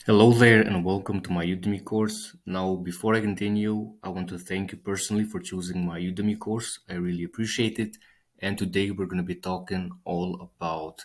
Hello there and welcome to my Udemy course. Now, before I continue, I want to thank you personally for choosing my Udemy course. I really appreciate it. And today we're going to be talking all about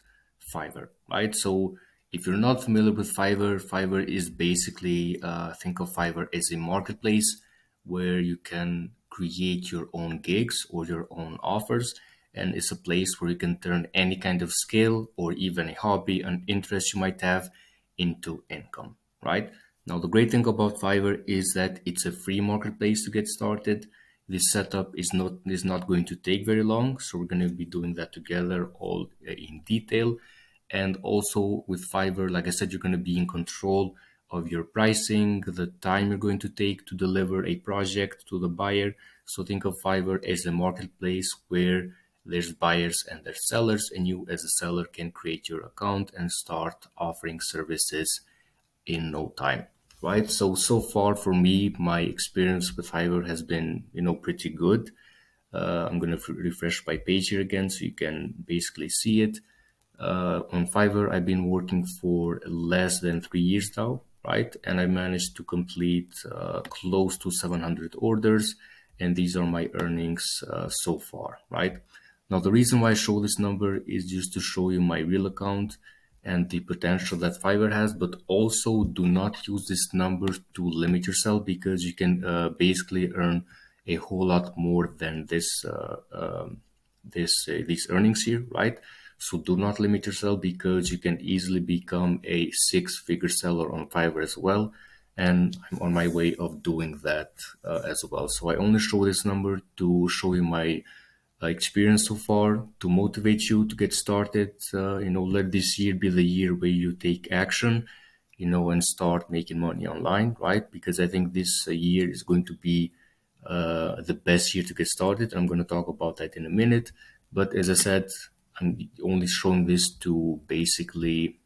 Fiverr, right? So, if you're not familiar with Fiverr, Fiverr is basically, think of Fiverr as a marketplace where you can create your own gigs or your own offers. And it's a place where you can turn any kind of skill or even a hobby, an interest you might have into income, right? Now, the great thing about Fiverr is that it's a free marketplace to get started. This setup is not going to take very long, so we're going to be doing that together all in detail. And also with Fiverr, like I said, you're going to be in control of your pricing, the time you're going to take to deliver a project to the buyer. So think of Fiverr as a marketplace where there's buyers and there's sellers, and you as a seller can create your account and start offering services in no time, right? So far for me, my experience with Fiverr has been, pretty good. I'm going to refresh my page here again so you can basically see it. On Fiverr, I've been working for less than 3 years now, right? And I managed to complete close to 700 orders, and these are my earnings so far, right? Now, the reason why I show this number is just to show you my real account and the potential that Fiverr has, but also do not use this number to limit yourself because you can basically earn a whole lot more than these earnings here, right? So do not limit yourself because you can easily become a six-figure seller on Fiverr as well. And I'm on my way of doing that as well. So I only show this number to show you my experience so far, to motivate you to get started. Let this year be the year where you take action, and start making money online, right? Because I think this year is going to be the best year to get started. I'm going to talk about that in a minute. But as I said, I'm only showing this to basically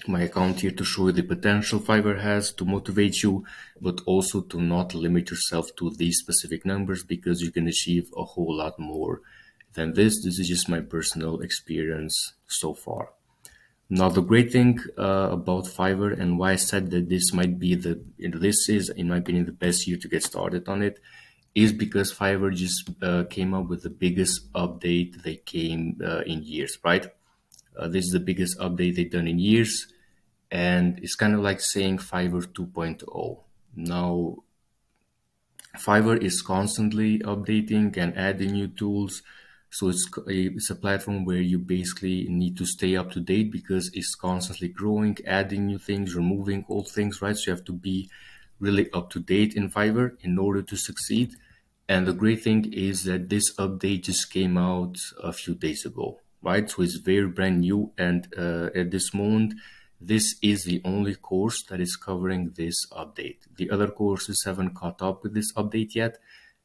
my account here to show you the potential Fiverr has to motivate you, but also to not limit yourself to these specific numbers because you can achieve a whole lot more than this. This is just my personal experience so far. Now, the great thing about Fiverr and why I said that this is, in my opinion, the best year to get started on it is because Fiverr just came up with the biggest update they came in years, right? This is the biggest update they've done in years, and it's kind of like saying Fiverr 2.0. Now, Fiverr is constantly updating and adding new tools. So it's a platform where you basically need to stay up to date because it's constantly growing, adding new things, removing old things, right? So you have to be really up to date in Fiverr in order to succeed. And the great thing is that this update just came out a few days ago, right? So it's very brand new. And at this moment, this is the only course that is covering this update. The other courses haven't caught up with this update yet.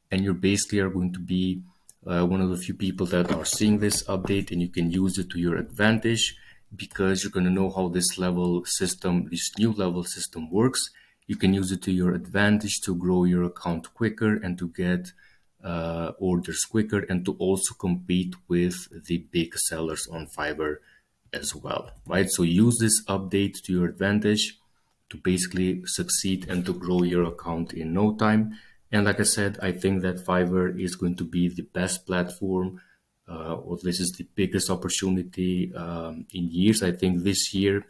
And you basically are going to be one of the few people that are seeing this update, and you can use it to your advantage because you're going to know how this new level system works. You can use it to your advantage to grow your account quicker and to get orders quicker and to also compete with the big sellers on Fiverr as well, right? So use this update to your advantage to basically succeed and to grow your account in no time. And like I said, I think that Fiverr is going to be the best platform, or this is the biggest opportunity in years. I think this year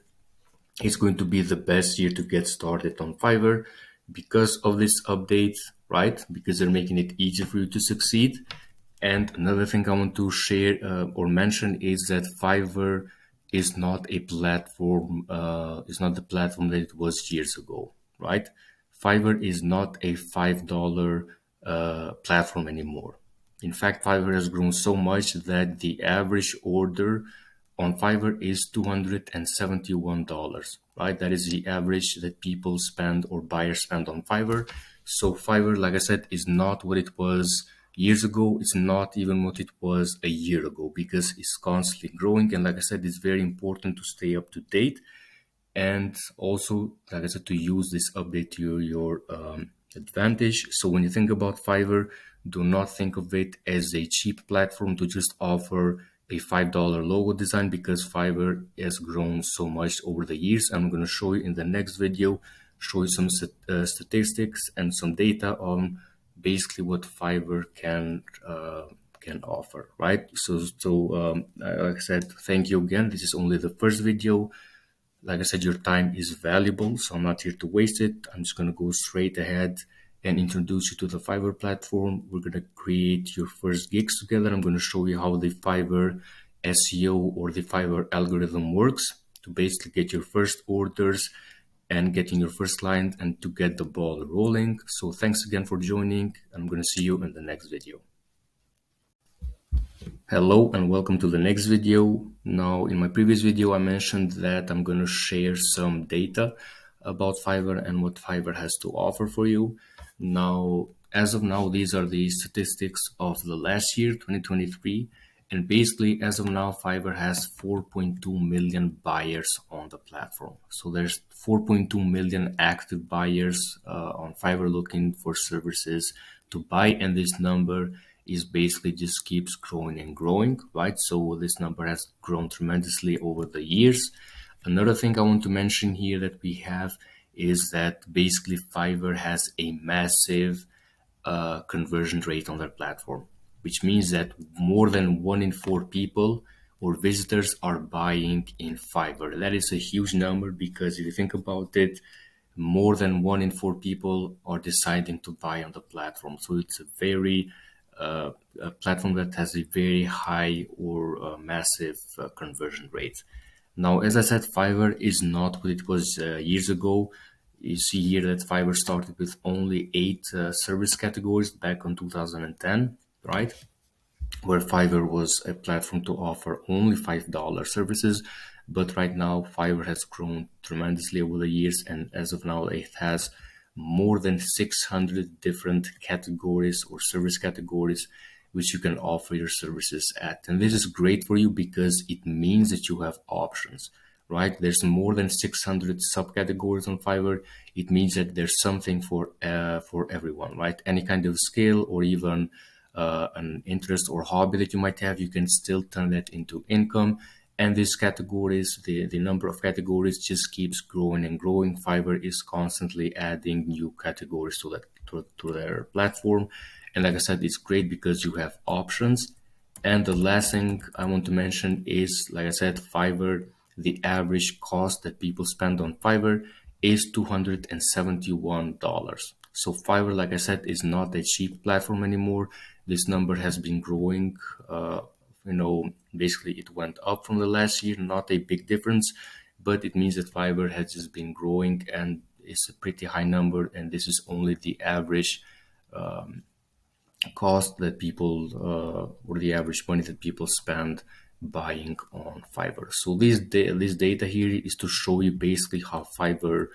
is going to be the best year to get started on Fiverr because of this update, right? Because they're making it easier for you to succeed. And another thing I want to share or mention is that Fiverr is not a platform, is not the platform that it was years ago, right? Fiverr is not a $5 platform anymore. In fact, Fiverr has grown so much that the average order on Fiverr is $271, right? That is the average that people spend or buyers spend on Fiverr. So Fiverr, like I said, is not what it was years ago. It's not even what it was a year ago because it's constantly growing. And like I said, it's very important to stay up to date. And also, like I said, to use this update to your advantage. So when you think about Fiverr, do not think of it as a cheap platform to just offer a $5 logo design because Fiverr has grown so much over the years. I'm going to show you in the next video, show you some statistics and some data on basically what Fiverr can offer, right? Like I said, thank you again. This is only the first video. Like I said, your time is valuable, so I'm not here to waste it. I'm just going to go straight ahead and introduce you to the Fiverr platform. We're going to create your first gigs together. I'm going to show you how the Fiverr SEO or the Fiverr algorithm works to basically get your first orders and getting your first client and to get the ball rolling. So thanks again for joining. I'm going to see you in the next video. Hello and welcome to the next video. Now, in my previous video, I mentioned that I'm going to share some data about Fiverr and what Fiverr has to offer for you. Now, as of now, these are the statistics of the last year, 2023. And basically, as of now, Fiverr has 4.2 million buyers on the platform. So there's 4.2 million active buyers on Fiverr looking for services to buy, and this number is basically just keeps growing and growing, right? So this number has grown tremendously over the years. Another thing I want to mention here that we have is that basically Fiverr has a massive conversion rate on their platform, which means that more than 1 in 4 people or visitors are buying in Fiverr. That is a huge number because if you think about it, more than 1 in 4 people are deciding to buy on the platform. So it's a very a platform that has a very high or massive conversion rate. Now, as I said, Fiverr is not what it was years ago. You see here that Fiverr started with only 8 service categories back in 2010, right? Where Fiverr was a platform to offer only $5 services. But right now, Fiverr has grown tremendously over the years. And as of now, it has more than 600 different categories or service categories which you can offer your services at. And this is great for you because it means that you have options, right? There's more than 600 subcategories on Fiverr. It means that there's something for everyone, right? Any kind of skill or even an interest or hobby that you might have, you can still turn that into income. And these categories, the number of categories just keeps growing and growing. Fiverr is constantly adding new categories to their platform. And like I said, it's great because you have options. And the last thing I want to mention is, like I said, Fiverr, the average cost that people spend on Fiverr is $271. So Fiverr, like I said, is not a cheap platform anymore. This number has been growing. Basically it went up from the last year, not a big difference, but it means that Fiverr has just been growing and it's a pretty high number. And this is only the average cost that people or the average money that people spend buying on Fiverr. So this data here is to show you basically how Fiverr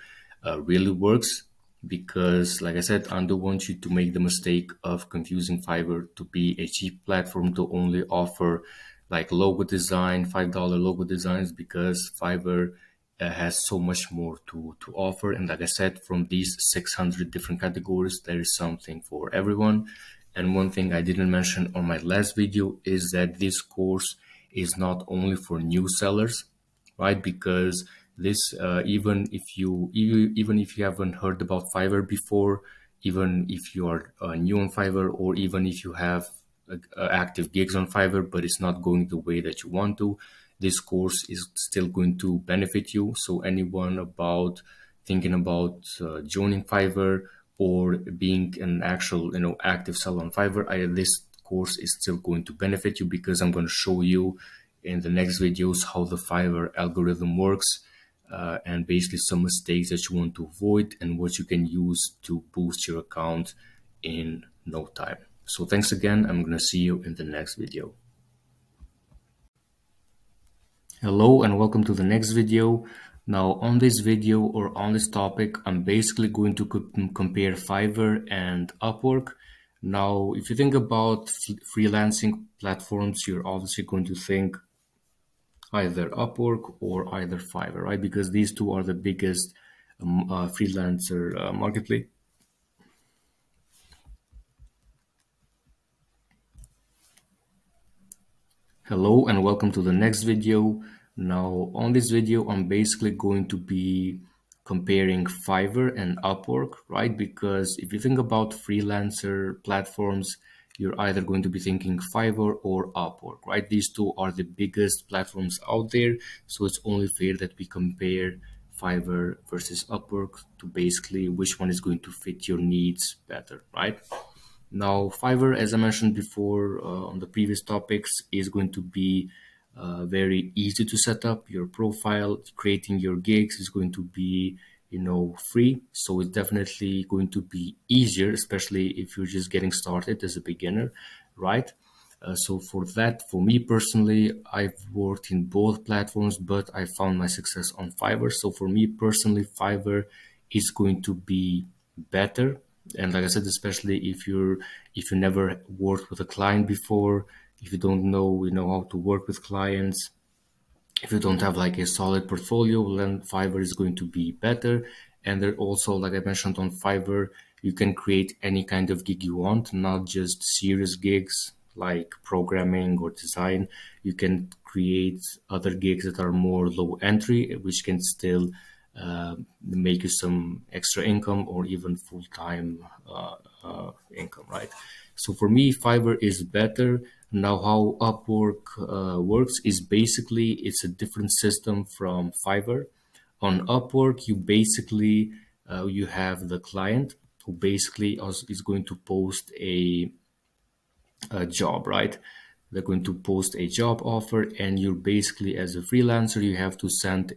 really works, because like I said, I don't want you to make the mistake of confusing Fiverr to be a cheap platform to only offer like logo design, $5 logo designs, because Fiverr has so much more to offer. And like I said, from these 600 different categories, there is something for everyone. And one thing I didn't mention on my last video is that this course is not only for new sellers, right? Because this, even if you haven't heard about Fiverr before, even if you are new on Fiverr, or even if you have active gigs on Fiverr, but it's not going the way that you want to, this course is still going to benefit you. So anyone thinking about joining Fiverr or being an actual, active seller on Fiverr, this course is still going to benefit you, because I'm going to show you in the next videos how the Fiverr algorithm works, and basically some mistakes that you want to avoid and what you can use to boost your account in no time. So thanks again. I'm going to see you in the next video. Hello and welcome to the next video. Now on this video or on this topic, I'm basically going to compare Fiverr and Upwork. Now, if you think about freelancing platforms, you're obviously going to think either Upwork or either Fiverr, right? Because these two are the biggest freelancer marketplace. Hello and welcome to the next video. Now, on this video, I'm basically going to be comparing Fiverr and Upwork, right? Because if you think about freelancer platforms, you're either going to be thinking Fiverr or Upwork, right? These two are the biggest platforms out there. So it's only fair that we compare Fiverr versus Upwork to basically which one is going to fit your needs better, right? Now, Fiverr, as I mentioned before on the previous topics, is going to be very easy to set up. Your profile, creating your gigs is going to be, free. So it's definitely going to be easier, especially if you're just getting started as a beginner, right? So for that, for me personally, I've worked in both platforms, but I found my success on Fiverr. So for me personally, Fiverr is going to be better. And like I said, especially if you never worked with a client before, if you don't know, how to work with clients, if you don't have like a solid portfolio, then Fiverr is going to be better. And there also, like I mentioned on Fiverr, you can create any kind of gig you want, not just serious gigs like programming or design. You can create other gigs that are more low entry, which can still make you some extra income or even full-time income, right? So for me, Fiverr is better. Now, how Upwork works is basically it's a different system from Fiverr. On Upwork, you basically you have the client who basically is going to post a job, right? They're going to post a job offer, and you're basically, as a freelancer, you have to send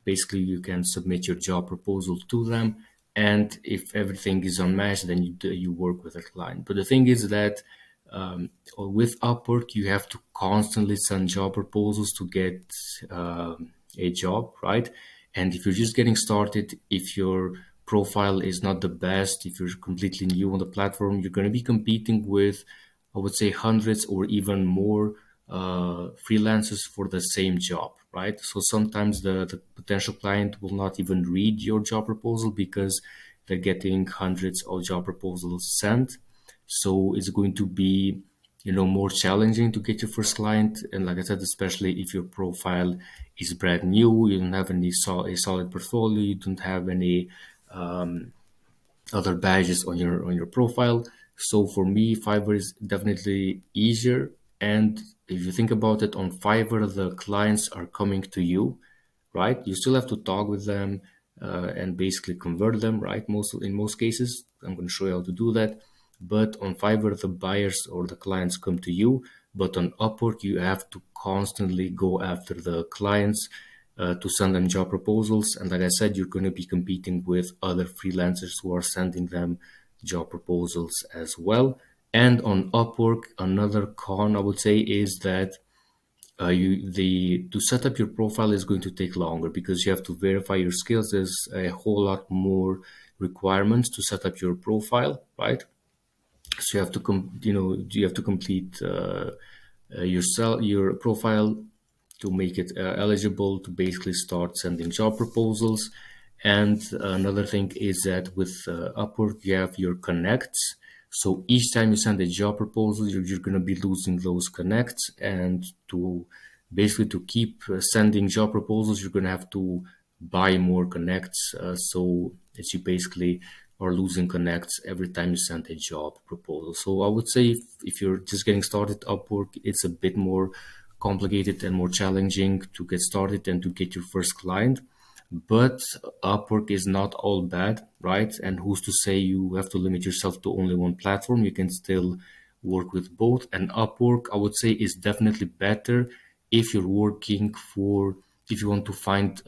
basically you can submit your job proposal to them, and if everything is on match, then you work with a client. But the thing is that with Upwork, you have to constantly send job proposals to get a job, right? And if you're just getting started, if your profile is not the best, if you're completely new on the platform, you're going to be competing with, I would say, hundreds or even more freelancers for the same job, right? So sometimes the potential client will not even read your job proposal because they're getting hundreds of job proposals sent. So it's going to be, more challenging to get your first client. And like I said, especially if your profile is brand new, you don't have a solid portfolio, you don't have any other badges on your profile. So for me, Fiverr is definitely easier. And if you think about it, on Fiverr, the clients are coming to you, right? You still have to talk with them and basically convert them, right? In most cases, I'm going to show you how to do that. But on Fiverr, the buyers or the clients come to you. But on Upwork, you have to constantly go after the clients to send them job proposals. And like I said, you're going to be competing with other freelancers who are sending them job proposals as well. And on Upwork, another con I would say is that to set up your profile is going to take longer because you have to verify your skills. There's a whole lot more requirements to set up your profile, right? So you have to complete your profile to make it eligible to basically start sending job proposals. And another thing is that with Upwork, you have your connects. So each time you send a job proposal, you're going to be losing those connects. And to basically to keep sending job proposals, you're going to have to buy more connects. So that you basically are losing connects every time you send a job proposal. So I would say if you're just getting started, Upwork, it's a bit more complicated and more challenging to get started and to get your first client. But Upwork is not all bad, right? And who's to say you have to limit yourself to only one platform? You can still work with both. And Upwork, I would say, is definitely better if you're working for, if you want to find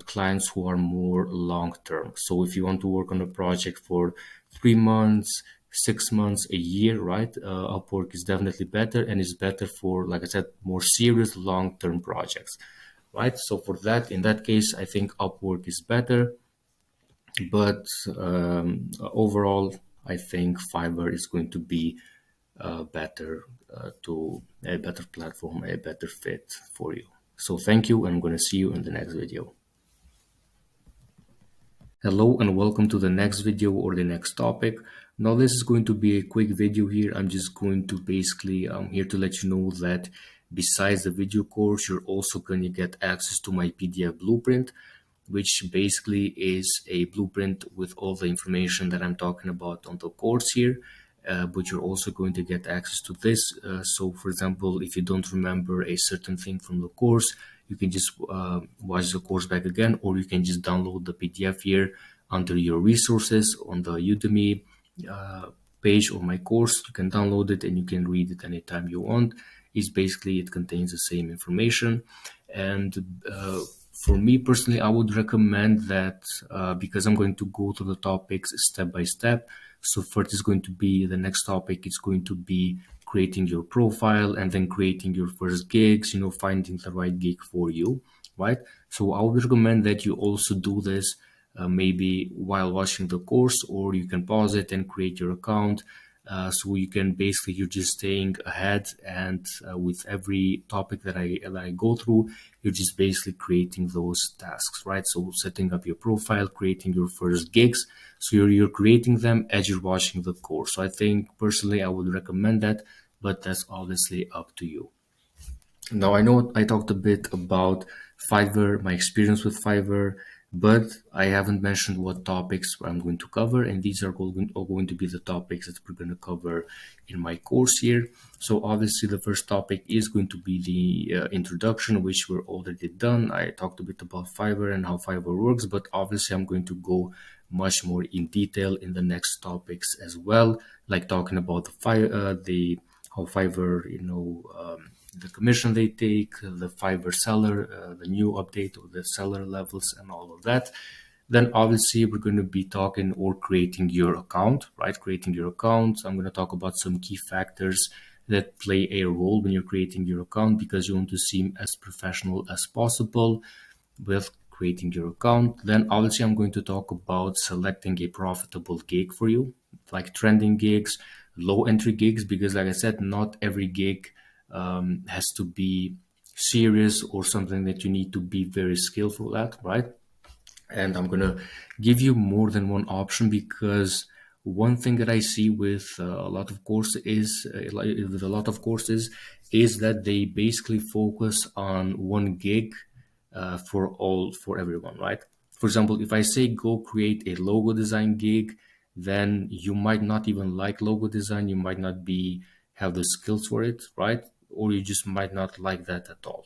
clients who are more long term. So if you want to work on a project for 3 months, 6 months, a year, right? Upwork is definitely better and is better for, like I said, more serious long term projects, right? So for that, in that case, I think Upwork is better, but overall, I think Fiverr is going to be better to a better platform, a better fit for you. So thank you. I'm going to see you in the next video. Hello and welcome to the next video or the next topic. Now this is going to be a quick video here. I'm just going to basically here to let you know that besides the video course, you're also going to get access to my PDF blueprint, which basically is a blueprint with all the information that I'm talking about on the course here. But you're also going to get access to this. So for example, if you don't remember a certain thing from the course, you can just watch the course back again, or you can just download the PDF here under your resources on the Udemy page of my course. You can download it and you can read it anytime you want. It's basically, it contains the same information. And for me personally, I would recommend that because I'm going to go through the topics step by step. So first is going to be the next topic. It's going to be creating your profile and then creating your first gigs, finding the right gig for you, right? So I would recommend that you also do this maybe while watching the course, or you can pause it and create your account. So you can basically, you're just staying ahead, and with every topic that I go through, you're just basically creating those tasks, right? So setting up your profile, creating your first gigs. So you're creating them as you're watching the course. So I think personally, I would recommend that, but that's obviously up to you. Now, I know I talked a bit about Fiverr, my experience with Fiverr, but I haven't mentioned what topics I'm going to cover, and these are all going to be the topics that we're going to cover in my course here. So obviously the first topic is going to be the introduction, which we're already done. I talked a bit about Fiverr and how Fiverr works, but obviously I'm going to go much more in detail in the next topics as well, like talking about the how Fiverr, the commission they take, the Fiverr seller, the new update of the seller levels and all of that. Then obviously we're going to be talking or creating your account, right? Creating your account. I'm going to talk about some key factors that play a role when you're creating your account, because you want to seem as professional as possible with creating your account. Then obviously I'm going to talk about selecting a profitable gig for you, like trending gigs, low entry gigs, because like I said, not every gig has to be serious or something that you need to be very skillful at, right? And I'm gonna give you more than one option, because one thing that I see with a lot of courses is that they basically focus on one gig for everyone, right? For example, if I say go create a logo design gig, then you might not even like logo design, you might not have the skills for it, right? Or you just might not like that at all.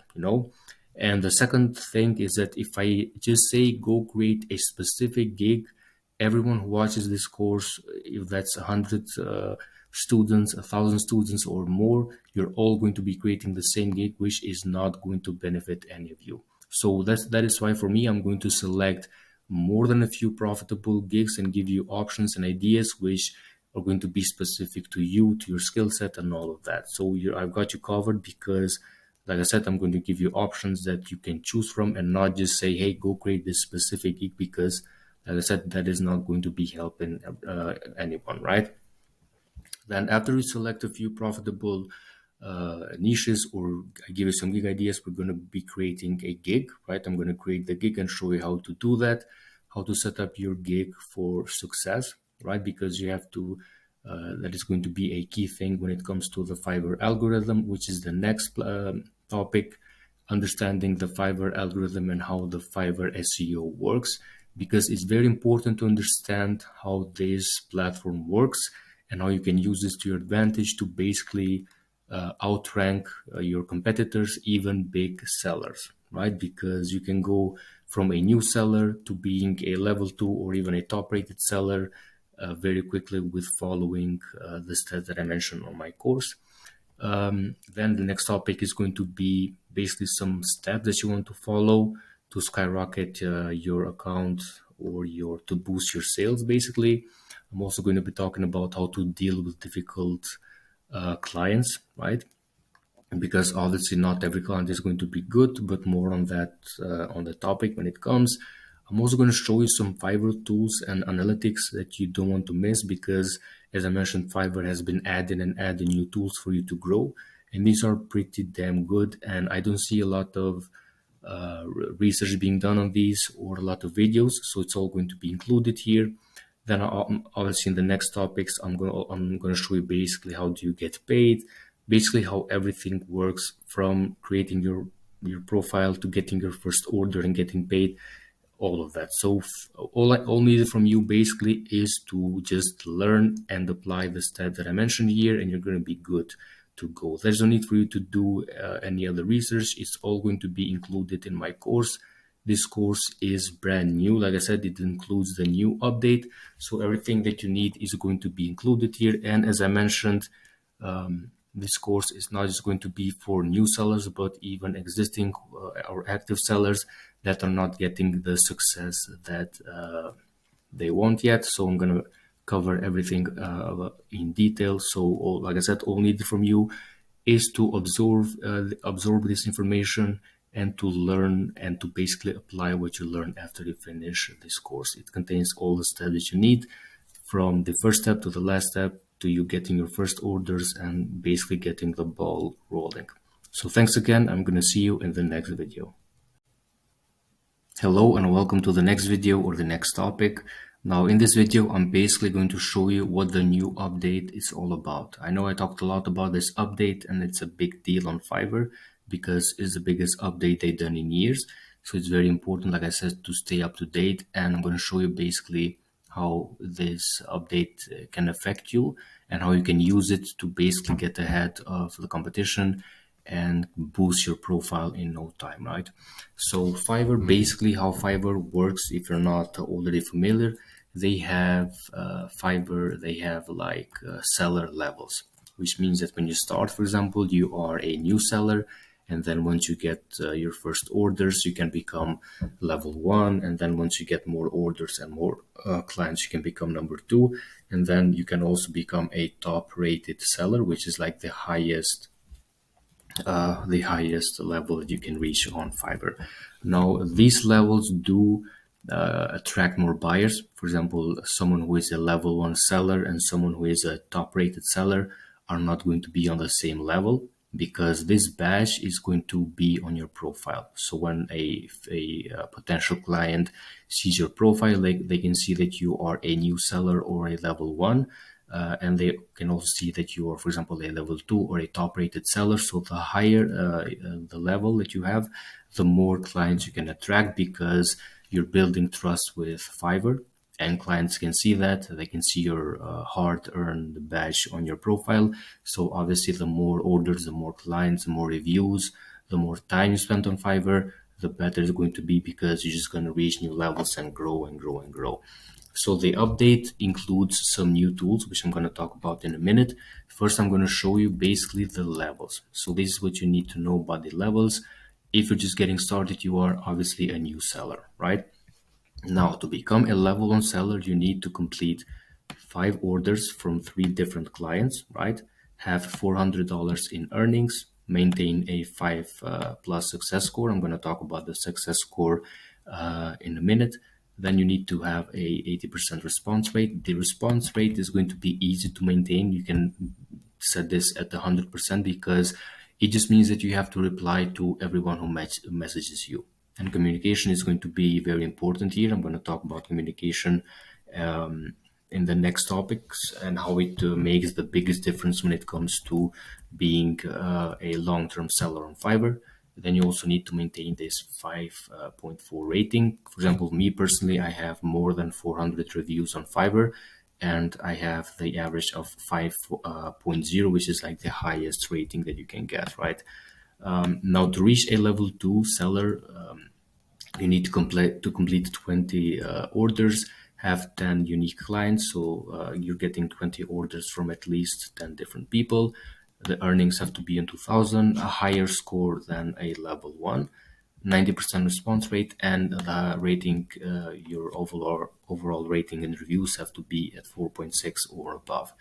And the second thing is that if I just say go create a specific gig, everyone who watches this course, if that's 100 students, 1,000 students or more, you're all going to be creating the same gig, which is not going to benefit any of you. So that is why for me, I'm going to select more than a few profitable gigs and give you options and ideas which are going to be specific to you, to your skill set and all of that. So I've got you covered, because like I said, I'm going to give you options that you can choose from, and not just say, hey, go create this specific gig, because like I said, that is not going to be helping anyone, right? Then after you select a few profitable niches, or I give you some gig ideas, we're going to be creating a gig, right? I'm going to create the gig and show you how to do that, how to set up your gig for success, right? Because you have to, that is going to be a key thing when it comes to the Fiverr algorithm, which is the next topic, understanding the Fiverr algorithm and how the Fiverr SEO works, because it's very important to understand how this platform works and how you can use this to your advantage to basically outrank your competitors, even big sellers, right? Because you can go from a new seller to being a level 2 or even a top rated seller very quickly with following the steps that I mentioned on my course. Then the next topic is going to be basically some steps that you want to follow to skyrocket your account, or to boost your sales, basically. I'm also going to be talking about how to deal with difficult clients, right? Because obviously not every client is going to be good, but more on that on the topic when it comes. I'm also going to show you some Fiverr tools and analytics that you don't want to miss, because as I mentioned, Fiverr has been adding new tools for you to grow, and these are pretty damn good. And I don't see a lot of research being done on these or a lot of videos. So it's all going to be included here. Then obviously in the next topics, I'm gonna show you basically how do you get paid, basically how everything works from creating your profile to getting your first order and getting paid, all of that. So all needed from you basically is to just learn and apply the steps that I mentioned here, and you're going to be good to go. There's no need for you to do any other research. It's all going to be included in my course. This course is brand new. Like I said, it includes the new update. So everything that you need is going to be included here. And as I mentioned, this course is not just going to be for new sellers, but even existing or active sellers that are not getting the success that they want yet. So I'm going to cover everything in detail. So like I said, all needed from you is to absorb this information and to learn and to basically apply what you learn after you finish this course. It contains all the steps that you need, from the first step to the last step, to you getting your first orders and basically getting the ball rolling. So thanks again. I'm going to see you in the next video. Hello and welcome to the next video or the next topic. Now in this video, I'm basically going to show you what the new update is all about. I know I talked a lot about this update and it's a big deal on Fiverr because it's the biggest update they've done in years. So it's very important, like I said, to stay up to date, and I'm going to show you basically how this update can affect you and how you can use it to basically get ahead of the competition and boost your profile in no time, right? So Fiverr, basically how Fiverr works, if you're not already familiar, they have Fiverr, they have like seller levels, which means that when you start, for example, you are a new seller, and then once you get your first orders, you can become level 1. And then once you get more orders and more clients, you can become number 2. And then you can also become a top rated seller, which is like the highest level that you can reach on Fiverr. Now, these levels do attract more buyers. For example, someone who is a level 1 seller and someone who is a top rated seller are not going to be on the same level, because this badge is going to be on your profile. So when a potential client sees your profile, they can see that you are a new seller or a level 1. And they can also see that you are, for example, a level 2 or a top rated seller. So the higher the level that you have, the more clients you can attract, because you're building trust with Fiverr, and clients can see that. They can see your hard-earned badge on your profile. So obviously, the more orders, the more clients, the more reviews, the more time you spend on Fiverr, the better it's going to be, because you're just going to reach new levels and grow and grow and grow. So the update includes some new tools, which I'm going to talk about in a minute. First, I'm going to show you basically the levels. So this is what you need to know about the levels. If you're just getting started, you are obviously a new seller, right? Now, to become a level 1 seller, you need to complete 5 orders from 3 different clients, right? Have $400 in earnings, maintain a 5 plus success score. I'm going to talk about the success score in a minute. Then you need to have a 80% response rate. The response rate is going to be easy to maintain. You can set this at 100%, because it just means that you have to reply to everyone who messages you. And communication is going to be very important here. I'm going to talk about communication in the next topics, and how it makes the biggest difference when it comes to being a long-term seller on Fiverr. Then you also need to maintain this 5.4 rating. For example, me personally, I have more than 400 reviews on Fiverr, and I have the average of 5.0, which is like the highest rating that you can get, right? Now, to reach a level 2 seller, you need to complete 20 orders, have 10 unique clients. So you're getting 20 orders from at least 10 different people. The earnings have to be in 2000, a higher score than a level 1, 90% response rate, and the rating, your overall rating and reviews have to be at 4.6 or above.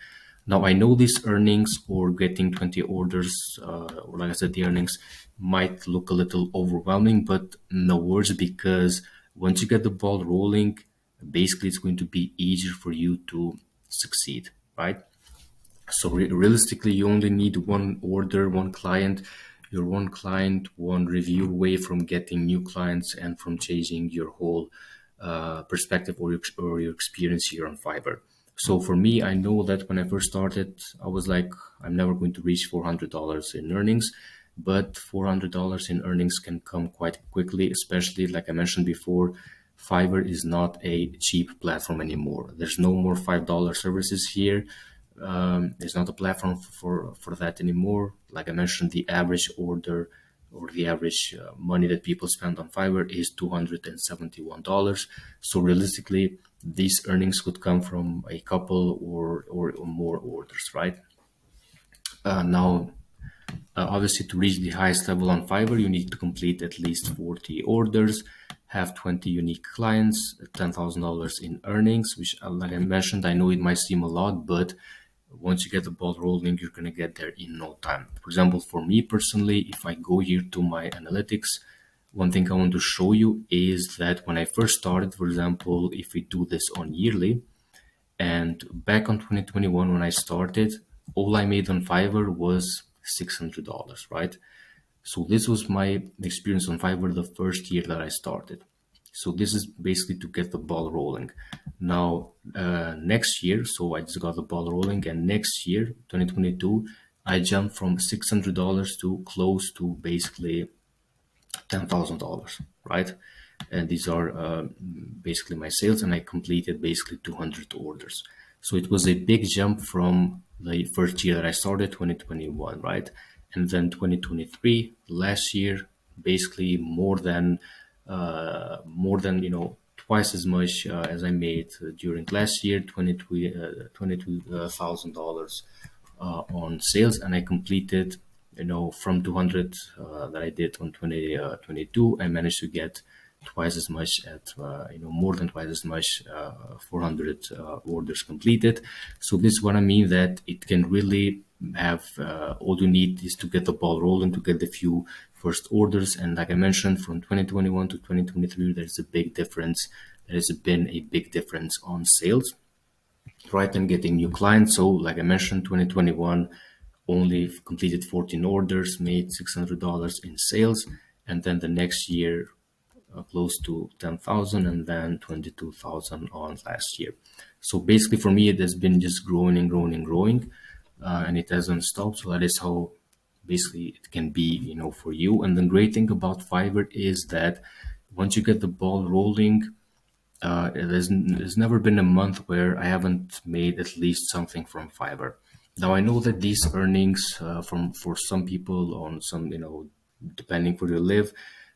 Now, I know these earnings, or getting 20 orders, or like I said, the earnings might look a little overwhelming, but no worries, because once you get the ball rolling, basically it's going to be easier for you to succeed, right? So realistically, you only need 1 order, 1 client. you're one client, one review away from getting new clients and from changing your whole perspective or your experience here on Fiverr. So for me, I know that when I first started, I was like, I'm never going to reach $400 in earnings, but $400 in earnings can come quite quickly, especially like I mentioned before, Fiverr is not a cheap platform anymore. There's no more $5 services here. There's not a platform for that anymore. Like I mentioned, the average order or the average money that people spend on Fiverr is $271. So realistically, these earnings could come from a couple or more orders, right? Now, obviously, to reach the highest level on Fiverr, you need to complete at least 40 orders, have 20 unique clients, $10,000 in earnings, which, like I mentioned, I know it might seem a lot, but once you get the ball rolling, you're going to get there in no time. For example, for me personally, if I go here to my analytics, one thing I want to show you is that when I first started, for example, if we do this on yearly, and back on 2021, when I started, all I made on Fiverr was $600, right? So this was my experience on Fiverr the first year that I started. So this is basically to get the ball rolling. Now, next year, so I just got the ball rolling, and next year, 2022, I jumped from $600 to close to basically $10,000, right? And these are basically my sales, and I completed basically 200 orders. So it was a big jump from the first year that I started, 2021, right? And then 2023, last year, basically more than twice as much as I made during last year, $22,000 on sales, and I completed, from 200 that I did on 2022, I managed to get twice as much at, more than twice as much, 400 orders completed. So this is what I mean, that it can really have, all you need is to get the ball rolling, to get the few first orders. And like I mentioned, from 2021 to 2023, there's a big difference. There has been a big difference on sales, right, and getting new clients. So like I mentioned, 2021 only completed 14 orders, made $600 in sales, and then the next year close to 10,000, and then 22,000 on last year. So basically for me, it has been just growing and growing and growing, and it hasn't stopped. So that is how basically it can be, for you. And the great thing about Fiverr is that once you get the ball rolling, there's never been a month where I haven't made at least something from Fiverr. Now I know that these earnings, from for some people on some, depending where you live,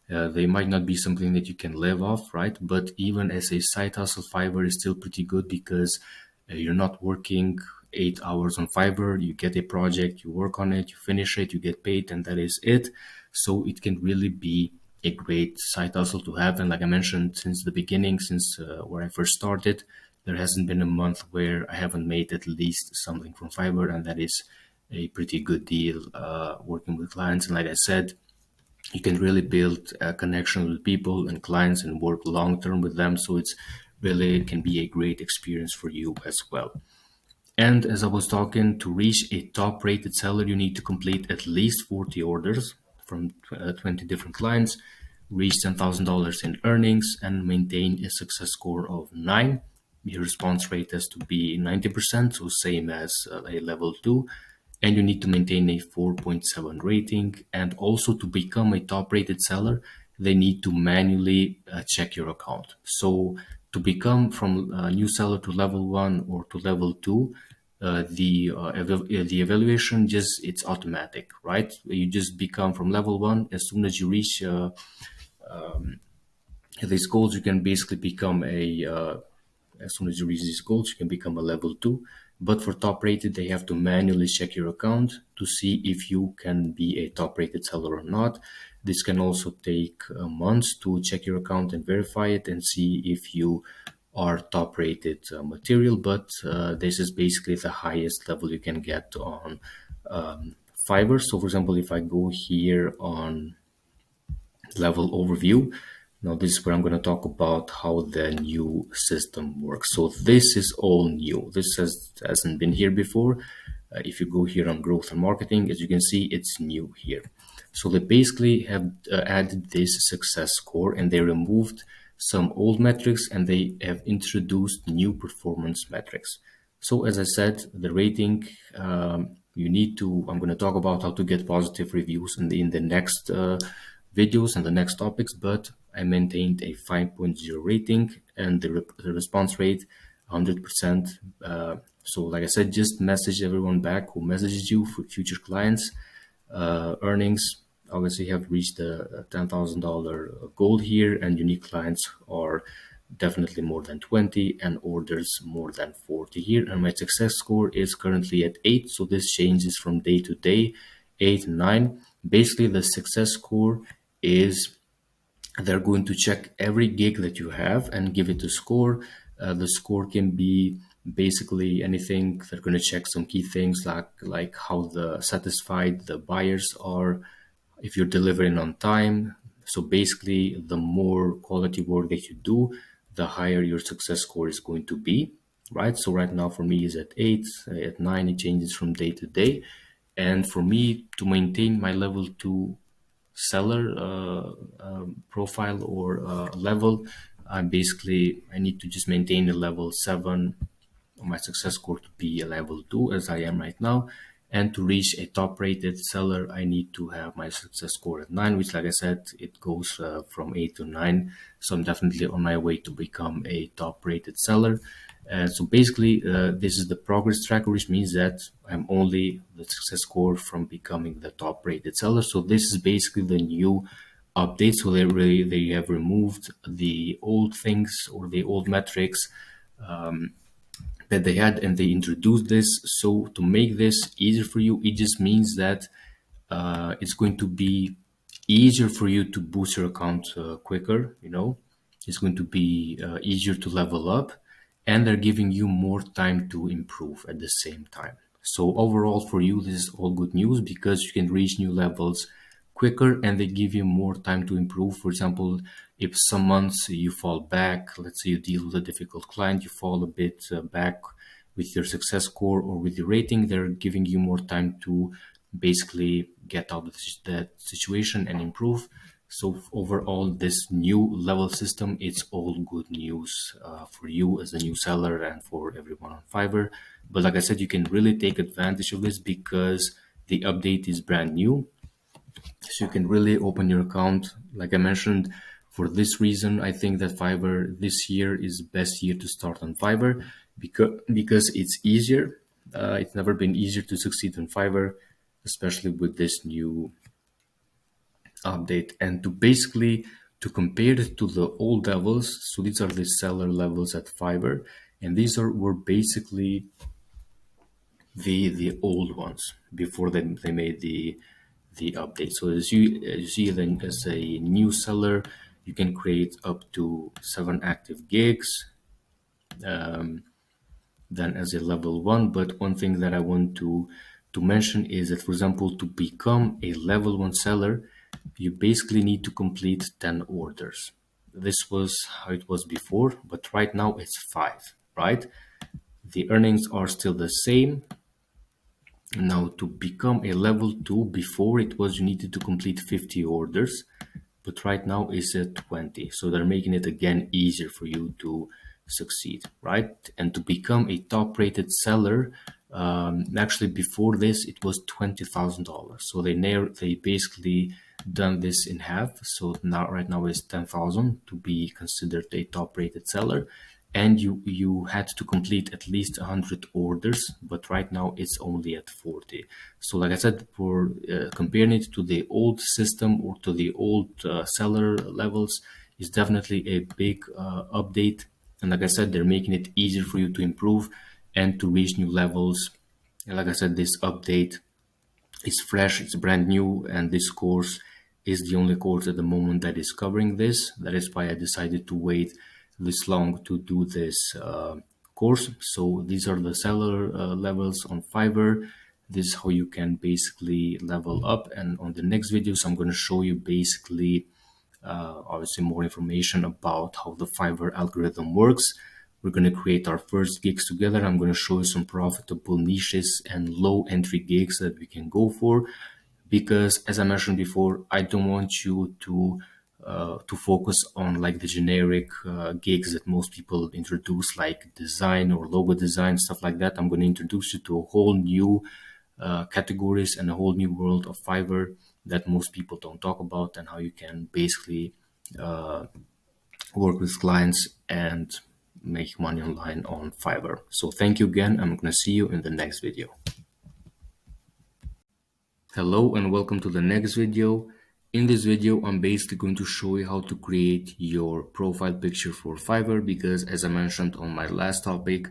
they might not be something that you can live off, right? But even as a side hustle, Fiverr is still pretty good because you're not working 8 hours on Fiverr. You get a project, you work on it, you finish it, you get paid, and that is it. So it can really be a great side hustle to have. And like I mentioned, since the beginning, since where I first started, there hasn't been a month where I haven't made at least something from Fiverr, and that is a pretty good deal working with clients. And like I said, you can really build a connection with people and clients and work long term with them. So it's really can be a great experience for you as well. And as I was talking, to reach a top rated seller, you need to complete at least 40 orders from 20 different clients, reach $10,000 in earnings, and maintain a success score of 9. Your response rate has to be 90%, so same as a level 2. And you need to maintain a 4.7 rating. And also, to become a top rated seller, they need to manually check your account. So to become from a new seller to level 1 or to level 2, the evaluation it's automatic, right? You just become from level 1 as soon as you reach these goals. You can basically become as soon as you reach these goals, you can become a level 2. But for top rated, they have to manually check your account to see if you can be a top rated seller or not. This can also take months to check your account and verify it and see if you are top rated material. But this is basically the highest level you can get on Fiverr. So for example, if I go here on level overview, now this is where I'm going to talk about how the new system works. So this is all new. This hasn't been here before. If you go here on growth and marketing, as you can see, it's new here. So they basically have added this success score, and they removed some old metrics and they have introduced new performance metrics. So as I said, the rating, you need to, I'm going to talk about how to get positive reviews in the next videos and the next topics, but I maintained a 5.0 rating and the response rate 100%. So like I said, just message everyone back who messages you for future clients. Earnings obviously have reached the $10,000 goal here, and unique clients are definitely more than 20 and orders more than 40 here. And my success score is currently at 8. So this changes from day to day, 8 and 9. Basically, the success score is they're going to check every gig that you have and give it a score. The score can be basically anything. They're going to check some key things like how the satisfied the buyers are, if you're delivering on time. So basically, the more quality work that you do, the higher your success score is going to be, right? So right now for me is at 8, at 9 it changes from day to day. And for me to maintain my level 2 seller profile or level, I need to just maintain a level 7, my success score to be a level 2 as I am right now. And to reach a top rated seller, I need to have my success score at 9, which like I said, it goes from 8 to 9. So I'm definitely on my way to become a top rated seller. So basically, this is the progress tracker, which means that I'm only the success score from becoming the top rated seller. So this is basically the new update. So they have removed the old things or the old metrics that they had, and they introduced this. So to make this easier for you, it just means that it's going to be easier for you to boost your account quicker. It's going to be easier to level up, and they're giving you more time to improve at the same time. So overall for you, this is all good news because you can reach new levels quicker and they give you more time to improve. For example, if some months you fall back, let's say you deal with a difficult client, you fall a bit back with your success score or with your rating, they're giving you more time to basically get out of that situation and improve. So overall, this new level system, it's all good news for you as a new seller and for everyone on Fiverr. But like I said, you can really take advantage of this because the update is brand new. So you can really open your account. Like I mentioned, for this reason, I think that Fiverr this year is the best year to start on Fiverr because it's easier. It's never been easier to succeed on Fiverr, especially with this new update. And to compare it to the old levels, so these are the seller levels at Fiverr, and were basically the old ones before they made the update. So as you see, then as a new seller, you can create up to 7 active gigs. Then as a level 1, but one thing that I want to mention is that, for example, to become a level 1 seller, you basically need to complete 10 orders. This was how it was before, but right now it's 5, right? The earnings are still the same. Now to become a level 2, before it was you needed to complete 50 orders, but right now it's at 20. So they're making it again easier for you to succeed, right? And to become a top rated seller, actually before this it was $20,000. So they basically done this in half. So right now it's 10,000 to be considered a top rated seller. And you had to complete at least 100 orders, but right now it's only at 40. So like I said, for comparing it to the old system or to the old seller levels, is definitely a big update. And like I said, they're making it easier for you to improve and to reach new levels. And like I said, this update is fresh, it's brand new, and this course is the only course at the moment that is covering this. That is why I decided to wait this long to do this course. So these are the seller levels on Fiverr. This is how you can basically level up. And on the next videos, I'm going to show you basically obviously more information about how the Fiverr algorithm works. We're going to create our first gigs together. I'm going to show you some profitable niches and low entry gigs that we can go for. because as I mentioned before, I don't want you to focus on like the generic gigs that most people introduce, like design or logo design, stuff like that. I'm going to introduce you to a whole new categories and a whole new world of Fiverr that most people don't talk about, and how you can basically work with clients and make money online on Fiverr. So thank you again. I'm going to see you in the next video. Hello and welcome to the next video. In this video, I'm basically going to show you how to create your profile picture for Fiverr, because as I mentioned on my last topic,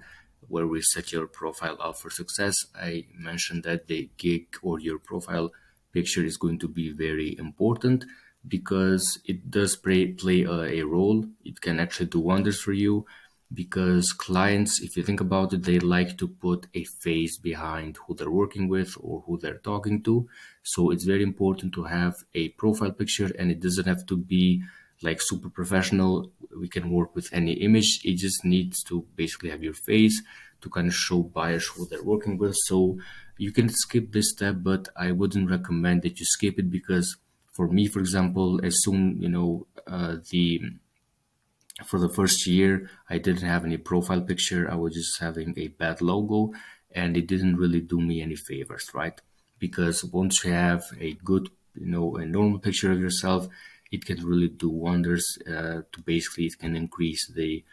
where we set your profile up for success, I mentioned that the gig or your profile picture is going to be very important, because it does play a role. It can actually do wonders for you, because clients, if you think about it, they like to put a face behind who they're working with or who they're talking to. So it's very important to have a profile picture, and it doesn't have to be like super professional. We can work with any image. It just needs to basically have your face to kind of show buyers who they're working with. So you can skip this step, but I wouldn't recommend that you skip it, because for me, for example, as soon, the for the first year, I didn't have any profile picture. I was just having a bad logo, and it didn't really do me any favors, right? Because once you have a good, a normal picture of yourself, it can really do wonders. To basically, it can increase the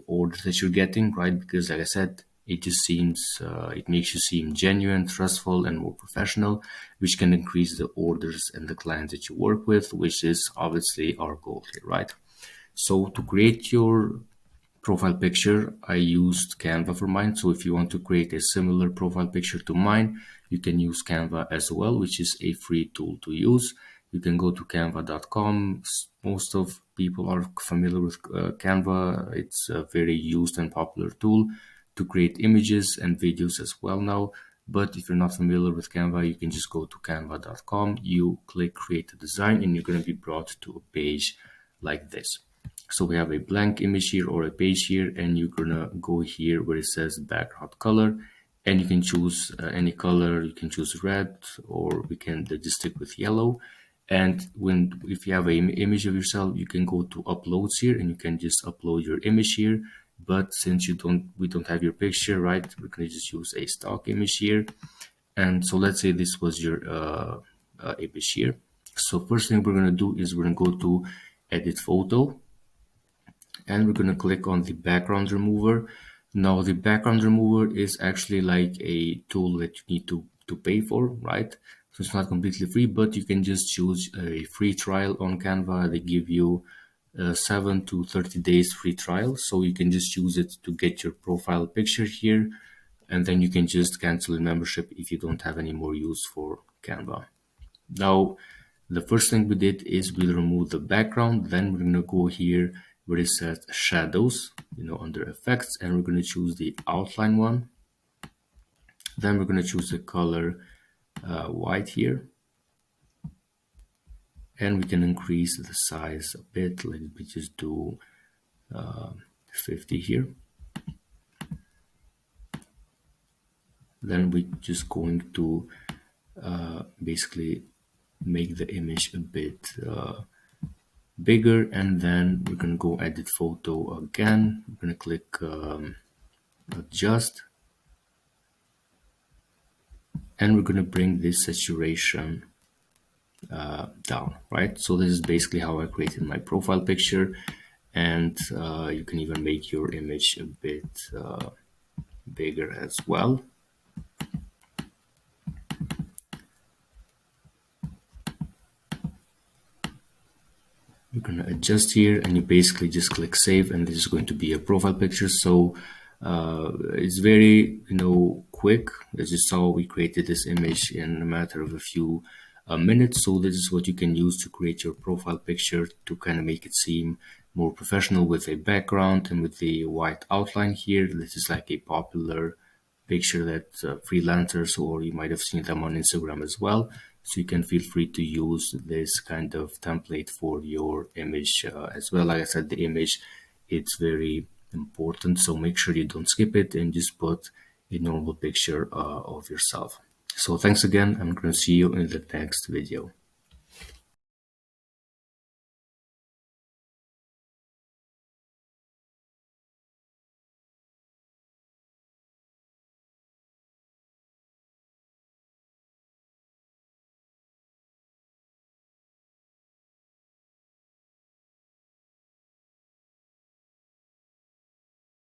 orders that you're getting, right? Because, like I said, it just seems, it makes you seem genuine, trustful, and more professional, which can increase the orders and the clients that you work with, which is obviously our goal here, right? So to create your profile picture, I used Canva for mine. So if you want to create a similar profile picture to mine, you can use Canva as well, which is a free tool to use. You can go to canva.com. Most of people are familiar with Canva. It's a very used and popular tool to create images and videos as well now. But if you're not familiar with Canva, you can just go to canva.com. You click create a design, and you're going to be brought to a page like this. So we have a blank image here or a page here, and you're gonna go here where it says background color, and you can choose any color. You can choose red, or we can just stick with yellow. And if you have an image of yourself, you can go to uploads here, and you can just upload your image here. But since we don't have your picture, right, we're gonna just use a stock image here. And so let's say this was your image here. So first thing we're gonna do is we're gonna go to edit photo, and we're going to click on the background remover. Now the background remover is actually like a tool that you need to pay for, right? So it's not completely free, but you can just choose a free trial on Canva. They give you 7 to 30 days free trial. So you can just use it to get your profile picture here, and then you can just cancel the membership if you don't have any more use for Canva. Now, the first thing we did is we remove the background. Then we're going to go here where it says shadows, under effects, and we're going to choose the outline one. Then we're going to choose the color white here, and we can increase the size a bit. Let me just do 50 here. Then we're just going to basically make the image a bit bigger, and then we're going to go edit photo again. We're going to click adjust, and we're going to bring this saturation down, right? So this is basically how I created my profile picture, and you can even make your image a bit bigger as well. You're going to adjust here, and you basically just click save, and this is going to be a profile picture. So it's very quick. As you saw, we created this image in a matter of a few minutes. So this is what you can use to create your profile picture, to kind of make it seem more professional, with a background and with the white outline here. This is like a popular picture that freelancers, or you might have seen them on Instagram as well. So you can feel free to use this kind of template for your image as well. Like I said, the image, it's very important. So make sure you don't skip it and just put a normal picture of yourself. So thanks again. I'm going to see you in the next video.